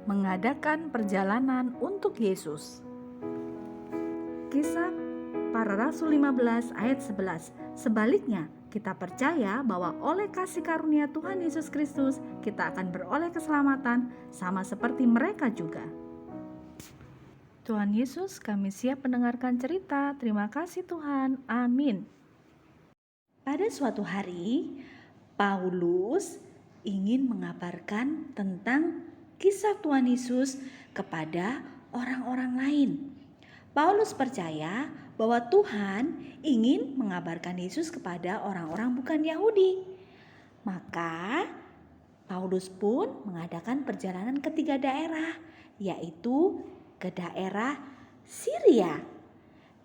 mengadakan perjalanan untuk Yesus. Kisah Para Rasul 15 ayat 11. Sebaliknya, kita percaya bahwa oleh kasih karunia Tuhan Yesus Kristus, kita akan beroleh keselamatan sama seperti mereka juga. Tuhan Yesus, kami siap mendengarkan cerita. Terima kasih Tuhan. Amin. Pada suatu hari, Paulus ingin mengabarkan tentang kisah Tuhan Yesus kepada orang-orang lain. Paulus percaya bahwa Tuhan ingin mengabarkan Yesus kepada orang-orang bukan Yahudi. Maka Paulus pun mengadakan perjalanan ke 3 daerah, yaitu ke daerah Syria.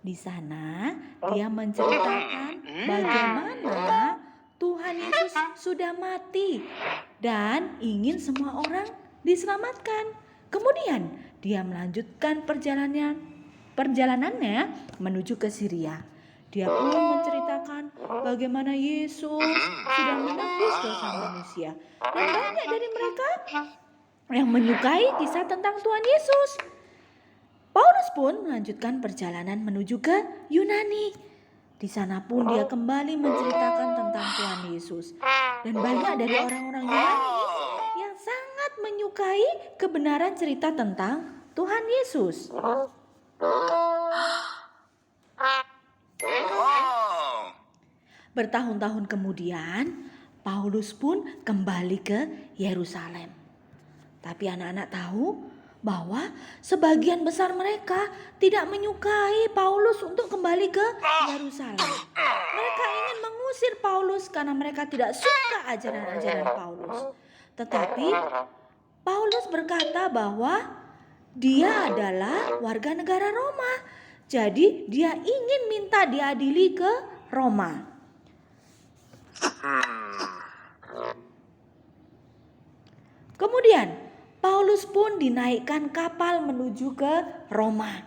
Di sana dia menceritakan bagaimana Tuhan Yesus sudah mati dan ingin semua orang diselamatkan. Kemudian dia melanjutkan perjalanannya menuju ke Syria. Dia pun menceritakan bagaimana Yesus sudah menebus dosa manusia. Dan banyak dari mereka yang menyukai kisah tentang Tuhan Yesus. Paulus pun melanjutkan perjalanan menuju ke Yunani. Di sana pun dia kembali menceritakan tentang Tuhan Yesus. Dan banyak dari orang-orang Yunani yang sangat menyukai kebenaran cerita tentang Tuhan Yesus. Bertahun-tahun kemudian, Paulus pun kembali ke Yerusalem. Tapi anak-anak tahu bahwa sebagian besar mereka tidak menyukai Paulus untuk kembali ke Yerusalem. Mereka ingin mengusir Paulus karena mereka tidak suka ajaran-ajaran Paulus. Tetapi Paulus berkata bahwa dia adalah warga negara Roma. Jadi dia ingin minta diadili ke Roma. Kemudian Paulus pun dinaikkan kapal menuju ke Roma.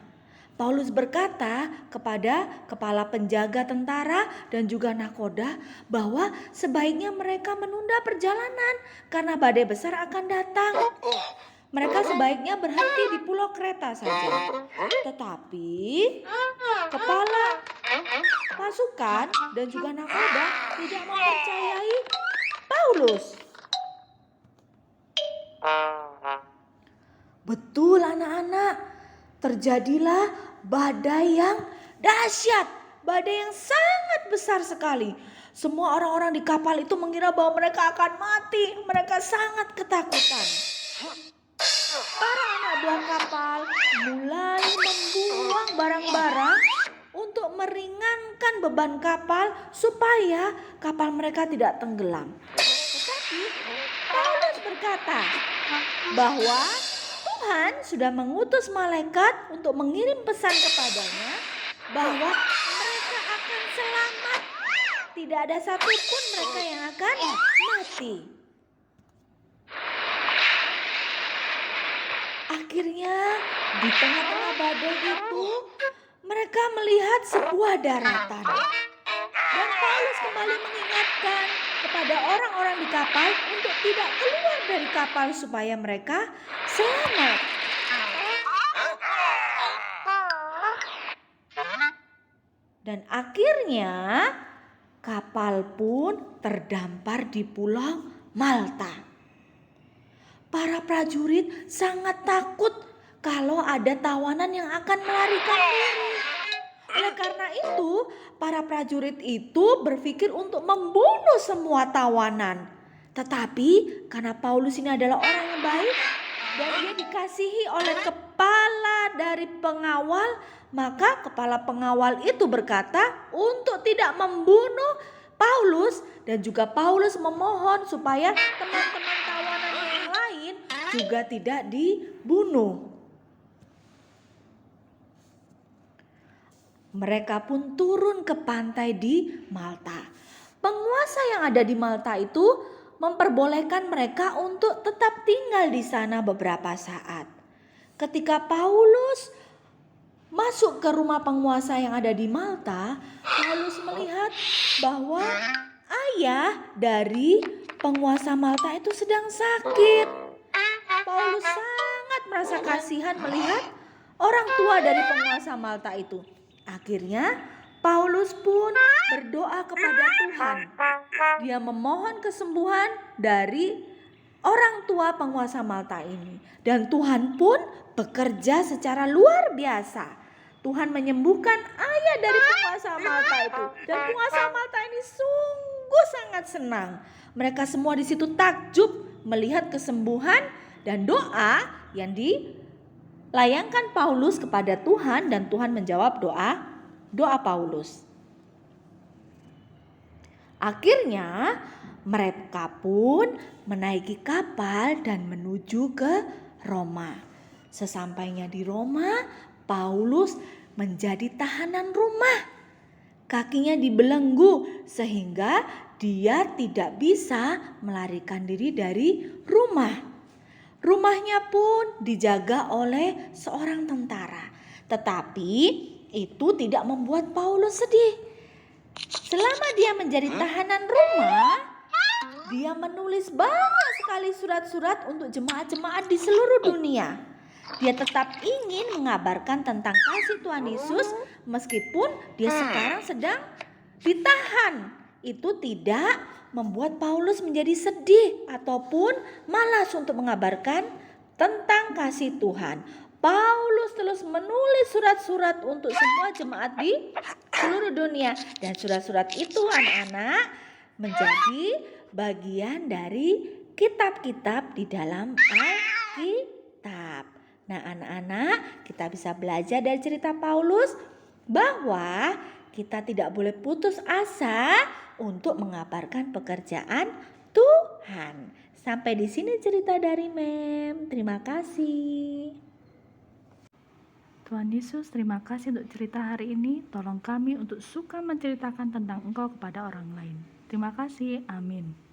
Paulus berkata kepada kepala penjaga tentara dan juga nakoda bahwa sebaiknya mereka menunda perjalanan karena badai besar akan datang. Mereka sebaiknya berhenti di pulau Kreta saja. Tetapi kepala pasukan dan juga nakoda tidak mempercayai Paulus. Betul anak-anak, terjadilah badai yang dahsyat, badai yang sangat besar sekali. Semua orang-orang di kapal itu mengira bahwa mereka akan mati, mereka sangat ketakutan. Para anak buah kapal mulai membuang barang-barang untuk meringankan beban kapal supaya kapal mereka tidak tenggelam. Tetapi Paulus berkata bahwa Tuhan sudah mengutus malaikat untuk mengirim pesan kepadanya bahwa mereka akan selamat. Tidak ada satupun mereka yang akan mati. Akhirnya di tengah-tengah badai itu mereka melihat sebuah daratan. Dan Paulus kembali mengingatkan kepada orang-orang di kapal untuk tidak keluar dari kapal supaya mereka selamat. Dan akhirnya kapal pun terdampar di pulau Malta. Para prajurit sangat takut kalau ada tawanan yang akan melarikan diri. Oleh karena itu, para prajurit itu berpikir untuk membunuh semua tawanan. Tetapi karena Paulus ini adalah orang yang baik dan dia dikasihi oleh kepala dari pengawal, maka kepala pengawal itu berkata untuk tidak membunuh Paulus, dan juga Paulus memohon supaya teman-teman tawanan yang lain juga tidak dibunuh. Mereka pun turun ke pantai di Malta. Penguasa yang ada di Malta itu memperbolehkan mereka untuk tetap tinggal di sana beberapa saat. Ketika Paulus masuk ke rumah penguasa yang ada di Malta, Paulus melihat bahwa ayah dari penguasa Malta itu sedang sakit. Paulus sangat merasa kasihan melihat orang tua dari penguasa Malta itu. Akhirnya Paulus pun berdoa kepada Tuhan. Dia memohon kesembuhan dari orang tua penguasa Malta ini. Dan Tuhan pun bekerja secara luar biasa. Tuhan menyembuhkan ayah dari penguasa Malta itu. Dan penguasa Malta ini sungguh sangat senang. Mereka semua di situ takjub melihat kesembuhan dan doa yang dilayangkan Paulus kepada Tuhan, dan Tuhan menjawab doa Paulus. Akhirnya mereka pun menaiki kapal dan menuju ke Roma. Sesampainya di Roma, Paulus menjadi tahanan rumah. Kakinya dibelenggu sehingga dia tidak bisa melarikan diri dari rumah. Rumahnya pun dijaga oleh seorang tentara. Tetapi itu tidak membuat Paulus sedih. Selama dia menjadi tahanan rumah, dia menulis banyak sekali surat-surat untuk jemaat-jemaat di seluruh dunia. Dia tetap ingin mengabarkan tentang kasih Tuhan Yesus meskipun dia sekarang sedang ditahan. Itu tidak membuat Paulus menjadi sedih ataupun malas untuk mengabarkan tentang kasih Tuhan. Paulus terus menulis surat-surat untuk semua jemaat di seluruh dunia. Dan surat-surat itu anak-anak menjadi bagian dari kitab-kitab di dalam Alkitab. Nah anak-anak, kita bisa belajar dari cerita Paulus bahwa kita tidak boleh putus asa untuk mengabarkan pekerjaan Tuhan. Sampai di sini cerita dari Mem. Terima kasih. Tuhan Yesus, terima kasih untuk cerita hari ini. Tolong kami untuk suka menceritakan tentang Engkau kepada orang lain. Terima kasih. Amin.